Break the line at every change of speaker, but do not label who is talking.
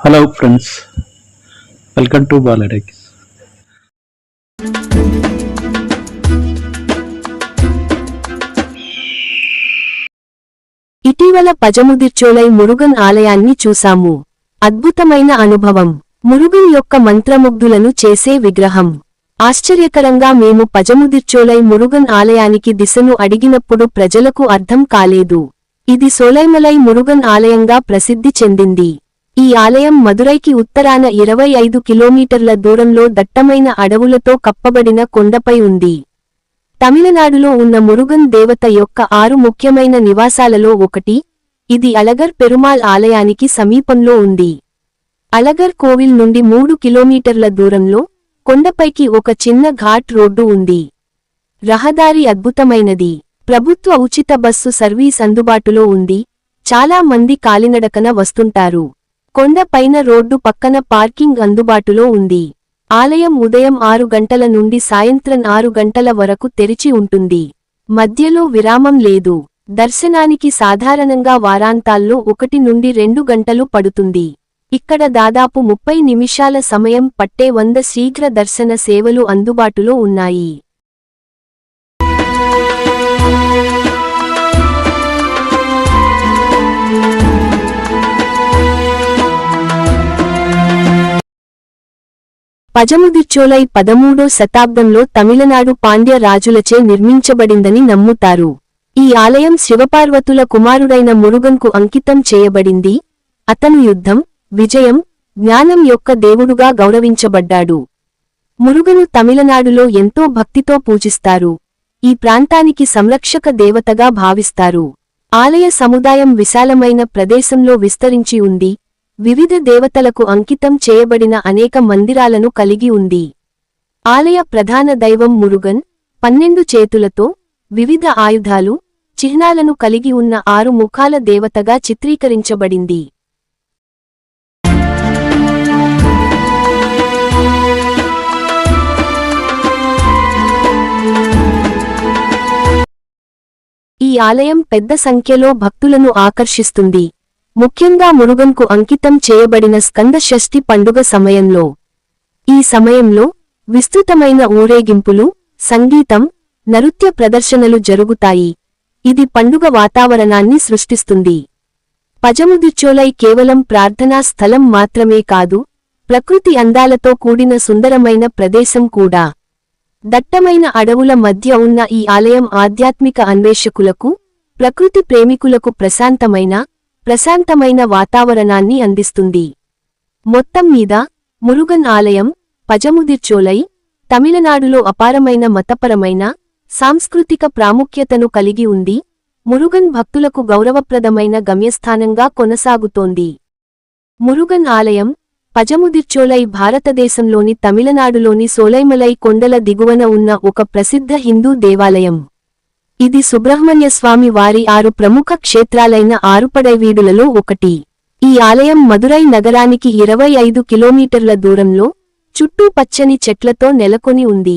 Hello friends, welcome to బాలటెక్స్.
ఇటీవల పజముదిర్చోలై మురుగన్ ఆలయాన్ని చూశాము. అద్భుతమైన అనుభవం. మురుగన్ యొక్క మంత్రముగ్ధులను చేసే విగ్రహం. ఆశ్చర్యకరంగా మేము పజముదిర్చోలై మురుగన్ ఆలయానికి దిశను అడిగినప్పుడు ప్రజలకు అర్థం కాలేదు. ఇది సోలైమలై మురుగన్ ఆలయంగా ప్రసిద్ధి చెందింది. ఈ ఆలయం మదురైకి ఉత్తరాన 25 కిలోమీటర్ల దూరంలో దట్టమైన అడవులతో కప్పబడిన కొండపై ఉంది. తమిళనాడులో ఉన్న మురుగన్ దేవత యొక్క 6 ముఖ్యమైన నివాసాలలో ఒకటి. ఇది అళగర్ పెరుమాళ్ ఆలయానికి సమీపంలో ఉంది. అళగర్ కోవిల్ నుండి 3 కిలోమీటర్ల దూరంలో కొండపైకి ఒక చిన్న ఘాట్ రోడ్డు ఉంది. రహదారి అద్భుతమైనది. ప్రభుత్వ ఉచిత బస్సు సర్వీస్ అందుబాటులో ఉంది. చాలా మంది కాలినడకన వస్తుంటారు. కొండ పైన రోడ్డు పక్కన పార్కింగ్ అందుబాటులో ఉంది. ఆలయం ఉదయం 6 గంటల నుండి సాయంత్రం 6 గంటల వరకు తెరిచి ఉంటుంది. మధ్యలో విరామం లేదు. దర్శనానికి సాధారణంగా వారాంతాల్లో 1 నుండి 2 గంటలు పడుతుంది. ఇక్కడ దాదాపు 30 నిమిషాల సమయం పట్టే 100 శీఘ్ర దర్శన సేవలు అందుబాటులో ఉన్నాయి. పజముదిర్చోలై 13వ శతాబ్దంలో తమిళనాడు పాండ్య రాజులచే నిర్మించబడిందని నమ్ముతారు. ఈ ఆలయం శివపార్వతుల కుమారుడైన మురుగన్కు అంకితం చేయబడింది. అతను యుద్ధం, విజయం, జ్ఞానం యొక్క దేవుడుగా గౌరవించబడ్డాడు. మురుగను తమిళనాడులో ఎంతో భక్తితో పూజిస్తారు. ఈ ప్రాంతానికి సంరక్షక దేవతగా భావిస్తారు. ఆలయ సముదాయం విశాలమైన ప్రదేశంలో విస్తరించి ఉంది. వివిధ దేవతలకు అంకితం చేయబడిన అనేక మందిరాలను కలిగి ఉంది. ఆలయ ప్రధాన దైవం మురుగన్ 12 చేతులతో, వివిధ ఆయుధాలు, చిహ్నాలను కలిగి ఉన్న 6 ముఖాల దేవతగా చిత్రీకరించబడింది. ఈ ఆలయం పెద్ద సంఖ్యలో భక్తులను ఆకర్షిస్తుంది. ముఖ్యంగా మురుగన్కు అంకితం చేయబడిన స్కంద షష్ఠి పండుగ సమయంలో. ఈ సమయంలో విస్తృతమైన ఊరేగింపులు, సంగీతం, నృత్య ప్రదర్శనలు జరుగుతాయి. ఇది పండుగ వాతావరణాన్ని సృష్టిస్తుంది. పజముదిర్చోలై కేవలం ప్రార్థనా స్థలం మాత్రమే కాదు, ప్రకృతి అందాలతో కూడిన సుందరమైన ప్రదేశం కూడా. దట్టమైన అడవుల మధ్య ఉన్న ఈ ఆలయం ఆధ్యాత్మిక అన్వేషకులకు, ప్రకృతి ప్రేమికులకు ప్రశాంతమైన వాతావరణాన్ని అందిస్తుంది. మొత్తం మీద మురుగన్ ఆలయం, పజముదిర్చోలై, తమిళనాడులో అపారమైన మతపరమైన, సాంస్కృతిక ప్రాముఖ్యతను కలిగి ఉంది. మురుగన్ భక్తులకు గౌరవప్రదమైన గమ్యస్థానంగా కొనసాగుతోంది. మురుగన్ ఆలయం, పజముదిర్చోలై భారతదేశంలోని తమిళనాడులోని సోలైమలై కొండల దిగువన ఉన్న ఒక ప్రసిద్ధ హిందూ దేవాలయం. ఇది సుబ్రహ్మణ్యస్వామి వారి 6 ప్రముఖ క్షేత్రాలైన ఆరుపడైవీడులలో ఒకటి. ఈ ఆలయం మదురై నగరానికి 25 కిలోమీటర్ల దూరంలో, చుట్టూ పచ్చని చెట్లతో నెలకొని ఉంది.